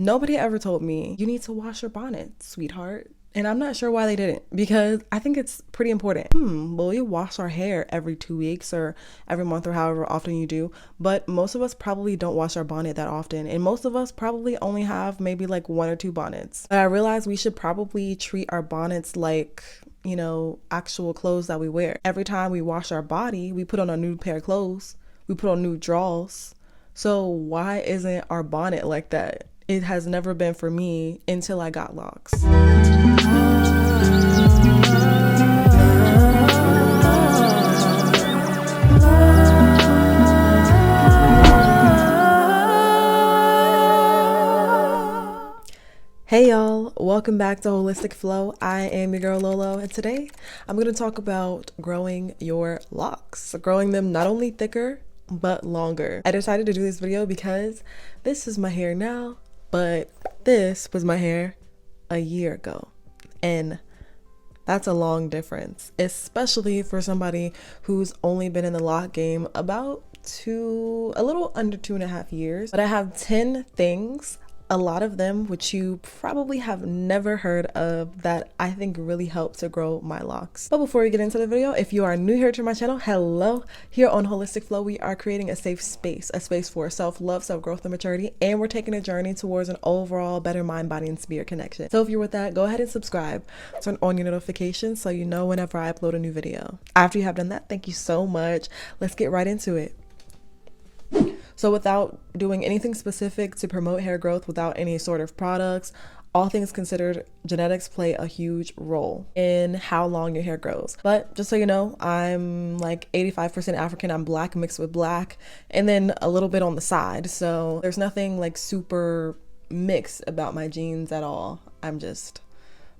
Nobody ever told me, you need to wash your bonnet, sweetheart. And I'm not sure why they didn't, because I think it's pretty important. Well, we wash our hair every 2 weeks or every month or however often you do, but most of us probably don't wash our bonnet that often. And most of us probably only have maybe like 1 or 2 bonnets. But I realized we should probably treat our bonnets like, you know, actual clothes that we wear. Every time we wash our body, we put on a new pair of clothes, we put on new drawers. So why isn't our bonnet like that? It has never been for me until I got locks. Hey y'all, welcome back to Holistic Flow. I am your girl Lolo, and today I'm going to talk about growing your locks, growing them not only thicker, but longer. I decided to do this video because this is my hair now, but this was my hair a year ago. And that's a long difference, especially for somebody who's only been in the lock game about a little under 2.5 years. But I have 10 things, a lot of them which you probably have never heard of, that I think really help to grow my locks. But before we get into the video, if you are new here to my channel, hello. Here on Holistic Flow, we are creating a safe space, for self-love, self-growth, and maturity, and we're taking a journey towards an overall better mind, body, and spirit connection. So if you're with that, go ahead and subscribe. Turn on your notifications so you know whenever I upload a new video. After you have done that, thank you so much. Let's get right into it. So without doing anything specific to promote hair growth, without any sort of products, all things considered, genetics play a huge role in how long your hair grows. But just so you know, I'm like 85% African. I'm black mixed with black, and then a little bit on the side. So there's nothing like super mixed about my genes at all. I'm just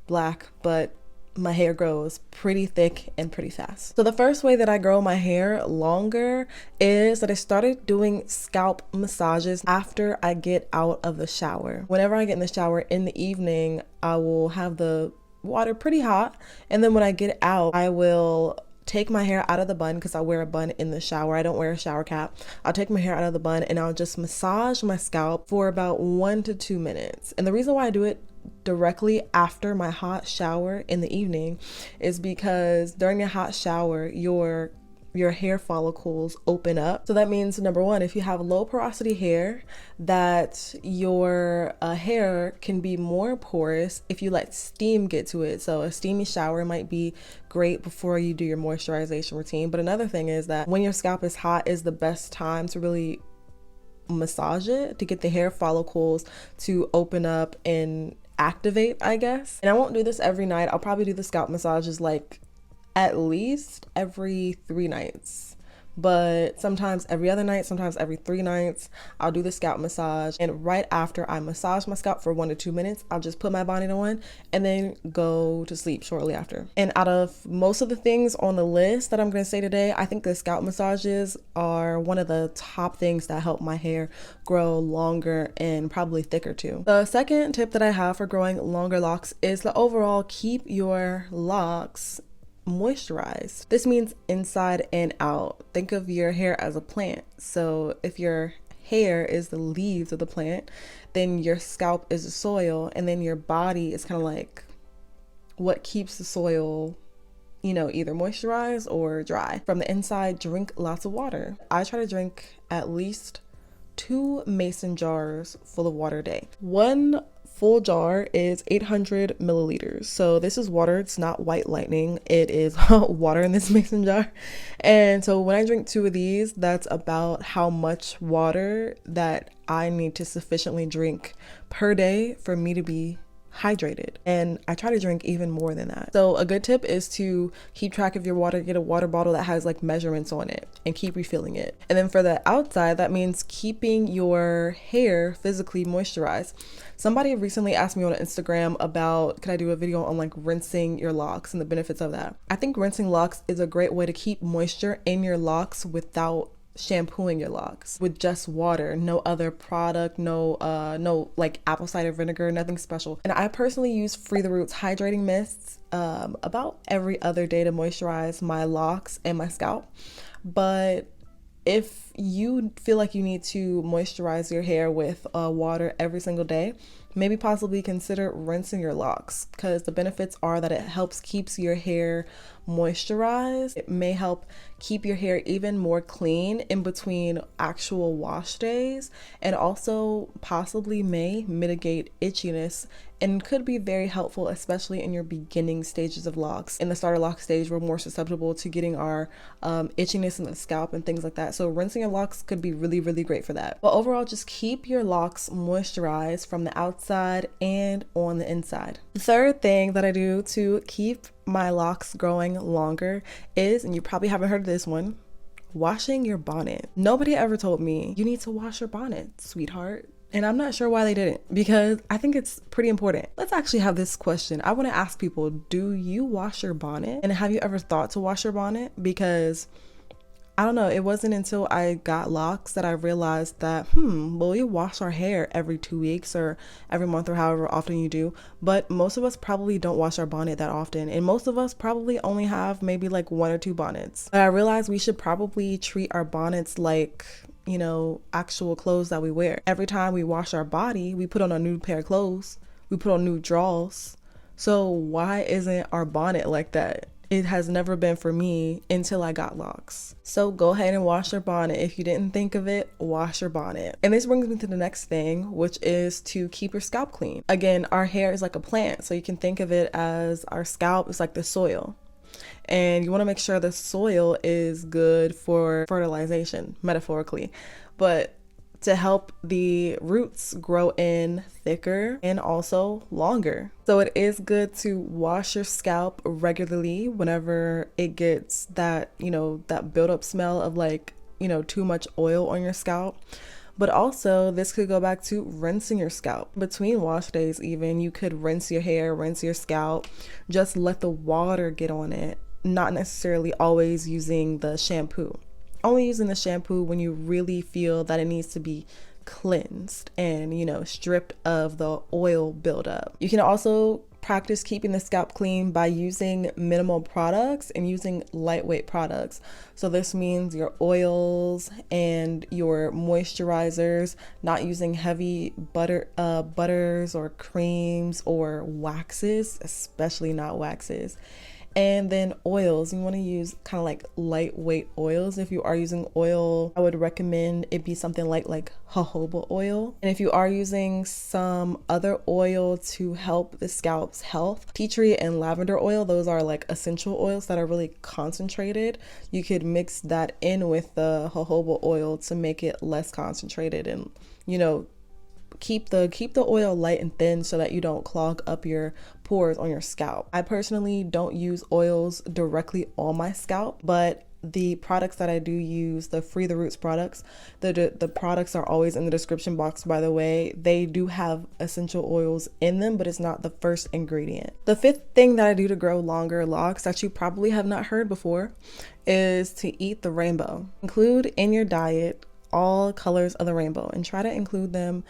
black, but my hair grows pretty thick and pretty fast. So the first way that I grow my hair longer is that I started doing scalp massages after I get out of the shower. Whenever I get in the shower in the evening, I will have the water pretty hot, and then when I get out, I will take my hair out of the bun, because I wear a bun in the shower. I don't wear a shower cap. I'll take my hair out of the bun and I'll just massage my scalp for about 1 to 2 minutes. And the reason why I do it directly after my hot shower in the evening is because during a hot shower, your hair follicles open up. So that means, number one, if you have low porosity hair, that your hair can be more porous if you let steam get to it. So a steamy shower might be great before you do your moisturization routine. But another thing is that when your scalp is hot is the best time to really massage it, to get the hair follicles to open up and activate, I guess. And I won't do this every night. I'll probably do the scalp massages like at least every 3 nights, but sometimes every other night, sometimes every 3 nights, I'll do the scalp massage. And right after I massage my scalp for 1 to 2 minutes, I'll just put my bonnet on and then go to sleep shortly after. And out of most of the things on the list that I'm going to say today, I think the scalp massages are one of the top things that help my hair grow longer and probably thicker too. The second tip that I have for growing longer locks is to overall keep your locks moisturized. This means inside and out. Think of your hair as a plant. So if your hair is the leaves of the plant, then your scalp is the soil, and then your body is kind of like what keeps the soil, you know, either moisturized or dry. From the inside, drink lots of water. I try to drink at least 2 mason jars full of water a day. One full jar is 800 milliliters. So this is water. It's not white lightning. It is water in this mason jar. And so when I drink 2 of these, that's about how much water that I need to sufficiently drink per day for me to be hydrated. And I try to drink even more than that. So a good tip is to keep track of your water. Get a water bottle that has like measurements on it and keep refilling it. And then for the outside, that means keeping your hair physically moisturized. Somebody recently asked me on Instagram about, could I do a video on like rinsing your locks and the benefits of that? I think rinsing locks is a great way to keep moisture in your locks without shampooing your locks, with just water, no other product, no like apple cider vinegar, nothing special. And I personally use Free the Roots hydrating mists about every other day to moisturize my locks and my scalp. But if you feel like you need to moisturize your hair with water every single day, maybe possibly consider rinsing your locks, because the benefits are that it helps keeps your hair moisturized. It may help keep your hair even more clean in between actual wash days, and also possibly may mitigate itchiness and could be very helpful, especially in your beginning stages of locks. In the starter lock stage, we're more susceptible to getting our itchiness in the scalp and things like that. So rinsing your locks could be really, really great for that. But overall, just keep your locks moisturized from the outside and on the inside. The third thing that I do to keep my locks growing longer is, and you probably haven't heard of this one, washing your bonnet. Nobody ever told me you need to wash your bonnet, sweetheart. And I'm not sure why they didn't, because I think it's pretty important. Let's actually have this question. I want to ask people, do you wash your bonnet? And have you ever thought to wash your bonnet? Because I don't know, it wasn't until I got locks that I realized that, well, we wash our hair every 2 weeks or every month or however often you do, but most of us probably don't wash our bonnet that often. And most of us probably only have maybe like 1 or 2 bonnets. But I realized we should probably treat our bonnets like, you know, actual clothes that we wear. Every time we wash our body, we put on a new pair of clothes, we put on new drawers. So why isn't our bonnet like that? It has never been for me until I got locks. So go ahead and wash your bonnet. If you didn't think of it, wash your bonnet. And this brings me to the next thing, which is to keep your scalp clean. Again, our hair is like a plant, so you can think of it as our scalp is like the soil. And you want to make sure the soil is good for fertilization, metaphorically, but to help the roots grow in thicker and also longer. So it is good to wash your scalp regularly whenever it gets that, you know, that buildup smell of like, you know, too much oil on your scalp. But also this could go back to rinsing your scalp. Between wash days even, you could rinse your hair, rinse your scalp, just let the water get on it, not necessarily always using the shampoo. Only using the shampoo when you really feel that it needs to be cleansed and, you know, stripped of the oil buildup. You can also practice keeping the scalp clean by using minimal products and using lightweight products. So this means your oils and your moisturizers, not using heavy butters or creams or waxes, especially not waxes. And then oils, you want to use kind of like lightweight oils. If you are using oil, I would recommend it be something like jojoba oil. And if you are using some other oil to help the scalp's health, tea tree and lavender oil, those are like essential oils that are really concentrated. You could mix that in with the jojoba oil to make it less concentrated and, you know, keep the oil light and thin so that you don't clog up your pores on your scalp. I personally don't use oils directly on my scalp, but the products that I do use, the Free the Roots products, the products are always in the description box, by the way. They do have essential oils in them, but it's not the first ingredient. The fifth thing that I do to grow longer locks that you probably have not heard before is to eat the rainbow. Include in your diet all colors of the rainbow and try to include them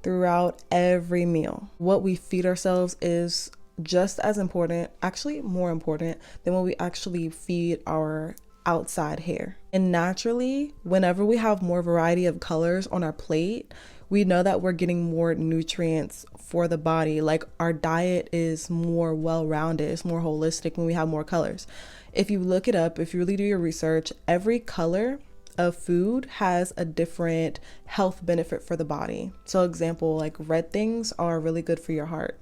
throughout every meal. What we feed ourselves is just as important, actually more important, than what we actually feed our outside hair. And naturally, whenever we have more variety of colors on our plate, we know that we're getting more nutrients for the body. Like our diet is more well-rounded, it's more holistic when we have more colors. If you look it up, if you really do your research, every color of food has a different health benefit for the body. So example, like red things are really good for your heart.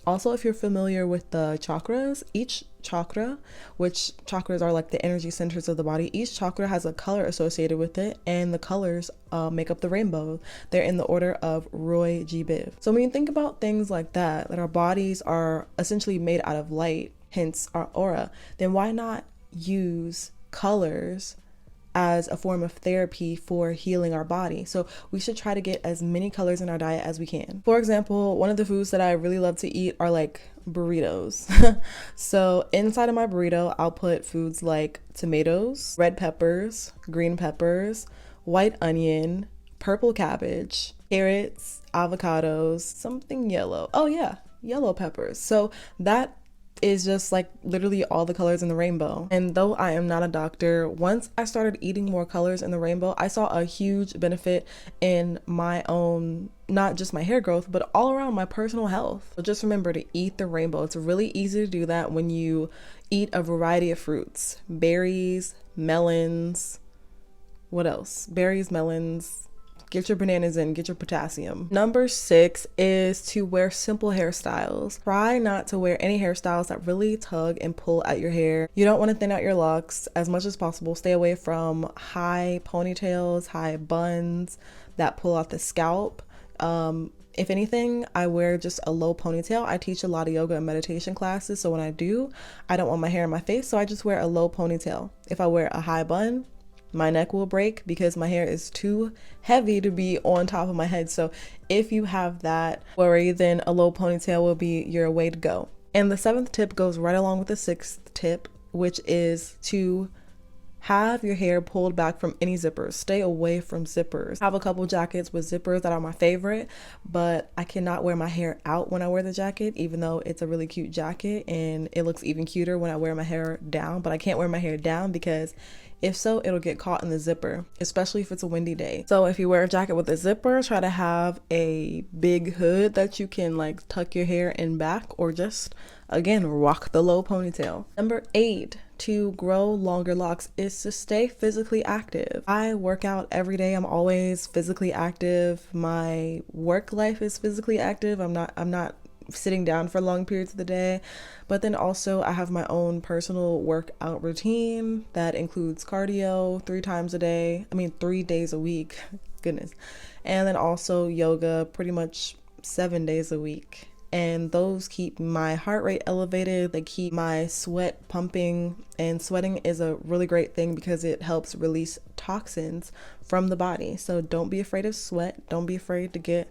Also, if you're familiar with the chakras, each chakra, which chakras are like the energy centers of the body, each chakra has a color associated with it, and the colors make up the rainbow. They're in the order of Roy G. Biv. So when you think about things like that our bodies are essentially made out of light, hence our aura, then why not use colors as a form of therapy for healing our body? So we should try to get as many colors in our diet as we can. For example, one of the foods that I really love to eat are like burritos. So inside of my burrito, I'll put foods like tomatoes, red peppers, green peppers, white onion, purple cabbage, carrots, avocados, something yellow. Oh yeah, yellow peppers. So that is just like literally all the colors in the rainbow. And though I am not a doctor, once I started eating more colors in the rainbow, I saw a huge benefit in my own, not just my hair growth, but all around my personal health. So just remember to eat the rainbow. It's really easy to do that when you eat a variety of fruits, berries, melons, what else? Berries, melons. Get your bananas in, get your potassium. Number 6 is to wear simple hairstyles. Try not to wear any hairstyles that really tug and pull at your hair. You don't want to thin out your locks as much as possible. Stay away from high ponytails, high buns that pull out the scalp. If anything, I wear just a low ponytail. I teach a lot of yoga and meditation classes, so when I do, I don't want my hair in my face, so I just wear a low ponytail. If I wear a high bun, my neck will break because my hair is too heavy to be on top of my head. So if you have that worry, then a low ponytail will be your way to go. And the 7th tip goes right along with the 6th tip, which is to have your hair pulled back from any zippers. Stay away from zippers. I have a couple jackets with zippers that are my favorite, but I cannot wear my hair out when I wear the jacket, even though it's a really cute jacket and it looks even cuter when I wear my hair down. But I can't wear my hair down because if so, it'll get caught in the zipper, especially if it's a windy day. So if you wear a jacket with a zipper, try to have a big hood that you can like tuck your hair in back, or just, again, rock the low ponytail. Number 8, to grow longer locks, is to stay physically active. I work out every day. I'm always physically active. My work life is physically active. I'm not sitting down for long periods of the day. But then also I have my own personal workout routine that includes cardio 3 days a week. Goodness. And then also yoga pretty much 7 days a week. And those keep my heart rate elevated. They keep my sweat pumping, and sweating is a really great thing because it helps release toxins from the body. So don't be afraid of sweat. Don't be afraid to get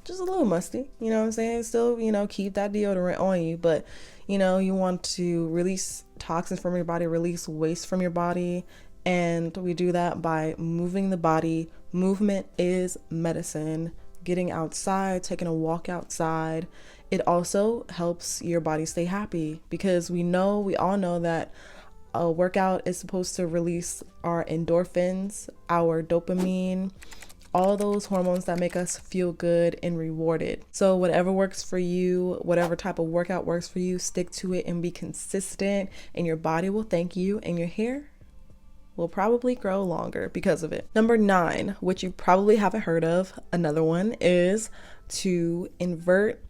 just a little musty, you know what I'm saying? Still, keep that deodorant on you, but you want to release toxins from your body, release waste from your body. And we do that by moving the body. Movement is medicine. Getting outside, taking a walk outside. It also helps your body stay happy because we all know that a workout is supposed to release our endorphins, our dopamine, all those hormones that make us feel good and rewarded. So whatever works for you, whatever type of workout works for you, stick to it and be consistent, and your body will thank you, and your hair will probably grow longer because of it. Number 9, which you probably haven't heard of, another one, is to invert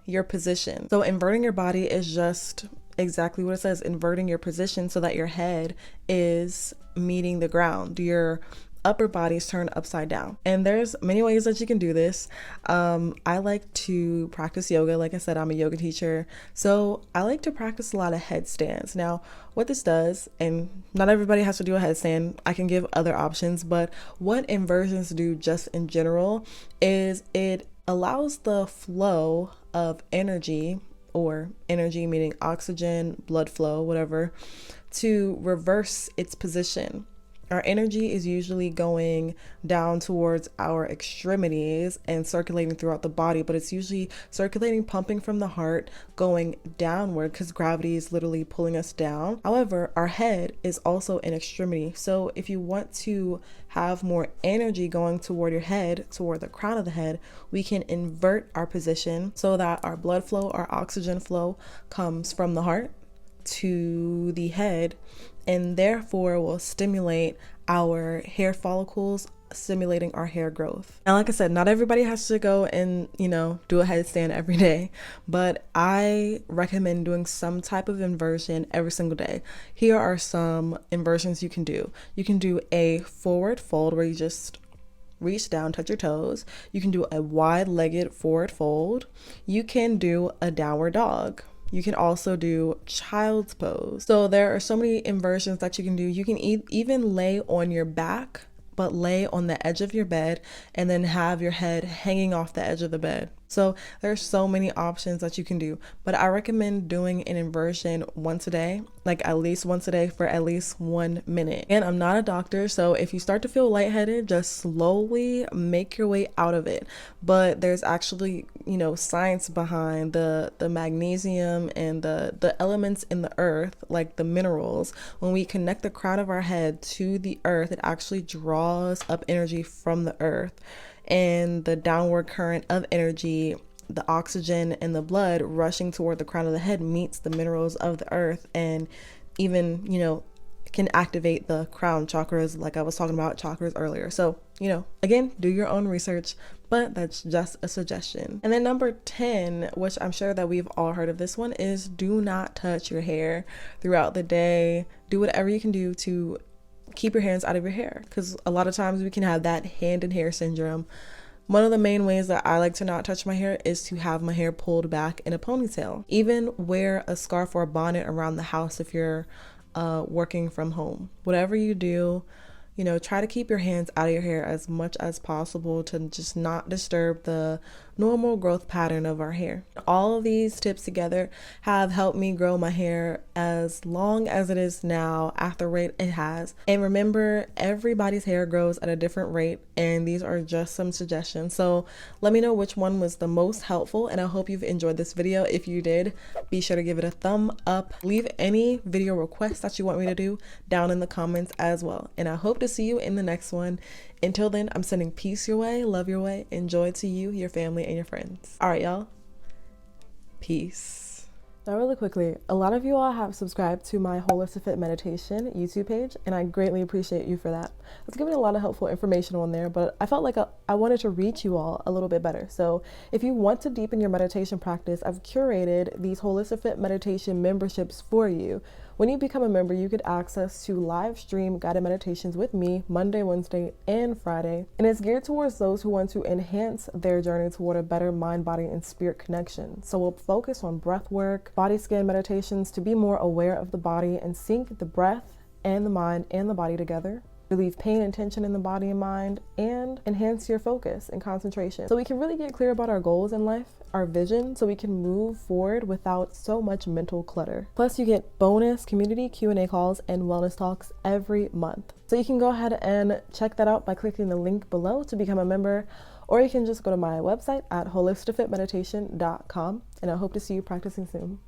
your position. So inverting your body is just exactly what it says, inverting your position so that your head is meeting the ground. Your upper body's turned upside down. And there's many ways that you can do this. I like to practice yoga. Like I said, I'm a yoga teacher. So I like to practice a lot of headstands. Now, what this does, and not everybody has to do a headstand, I can give other options, but what inversions do just in general is it allows the flow of energy, or energy meaning oxygen, blood flow, whatever, to reverse its position. Our energy is usually going down towards our extremities and circulating throughout the body, but it's usually circulating, pumping from the heart, going downward because gravity is literally pulling us down. However, our head is also an extremity. So if you want to have more energy going toward your head, toward the crown of the head, we can invert our position so that our blood flow, our oxygen flow comes from the heart to the head, and therefore will stimulate our hair follicles, stimulating our hair growth. Now, like I said, not everybody has to go and, do a headstand every day, but I recommend doing some type of inversion every single day. Here are some inversions you can do. You can do a forward fold where you just reach down, touch your toes. You can do a wide-legged forward fold. You can do a downward dog. You can also do child's pose. So there are so many inversions that you can do. You can even lay on your back, but lay on the edge of your bed and then have your head hanging off the edge of the bed. So there's so many options that you can do, but I recommend doing an inversion once a day, like at least once a day for at least 1 minute. And I'm not a doctor, so if you start to feel lightheaded, just slowly make your way out of it. But there's actually, science behind the magnesium and the elements in the earth, like the minerals. When we connect the crown of our head to the earth, it actually draws up energy from the earth, and the downward current of energy, the oxygen and the blood rushing toward the crown of the head meets the minerals of the earth, and even, can activate the crown chakras, like I was talking about chakras earlier. So, again, do your own research, but that's just a suggestion. And then number 10, which I'm sure that we've all heard of this one, is do not touch your hair throughout the day. Do whatever you can do to keep your hands out of your hair, because a lot of times we can have that hand in hair syndrome. One of the main ways that I like to not touch my hair is to have my hair pulled back in a ponytail. Even wear a scarf or a bonnet around the house if you're working from home. Whatever you do, try to keep your hands out of your hair as much as possible to just not disturb the normal growth pattern of our hair. All of these tips together have helped me grow my hair as long as it is now at the rate it has. And remember, everybody's hair grows at a different rate, and these are just some suggestions. So let me know which one was the most helpful, and I hope you've enjoyed this video. If you did, be sure to give it a thumb up. Leave any video requests that you want me to do down in the comments as well. And I hope to see you in the next one. Until then, I'm sending peace your way, love your way, and joy to you, your family, and your friends. All right, y'all. Peace. Now, really quickly, a lot of you all have subscribed to my Holistic Fit Meditation YouTube page, and I greatly appreciate you for that. I was giving a lot of helpful information on there, but I felt like I wanted to reach you all a little bit better. So if you want to deepen your meditation practice, I've curated these Holistic Fit Meditation memberships for you. When you become a member, you get access to live stream guided meditations with me Monday, Wednesday, and Friday. And it's geared towards those who want to enhance their journey toward a better mind, body, and spirit connection. So we'll focus on breath work, body scan meditations to be more aware of the body and sync the breath and the mind and the body together. Relieve pain and tension in the body and mind, and enhance your focus and concentration. So we can really get clear about our goals in life, our vision, so we can move forward without so much mental clutter. Plus, you get bonus community Q&A calls and wellness talks every month. So you can go ahead and check that out by clicking the link below to become a member, or you can just go to my website at holisticfitmeditation.com, and I hope to see you practicing soon.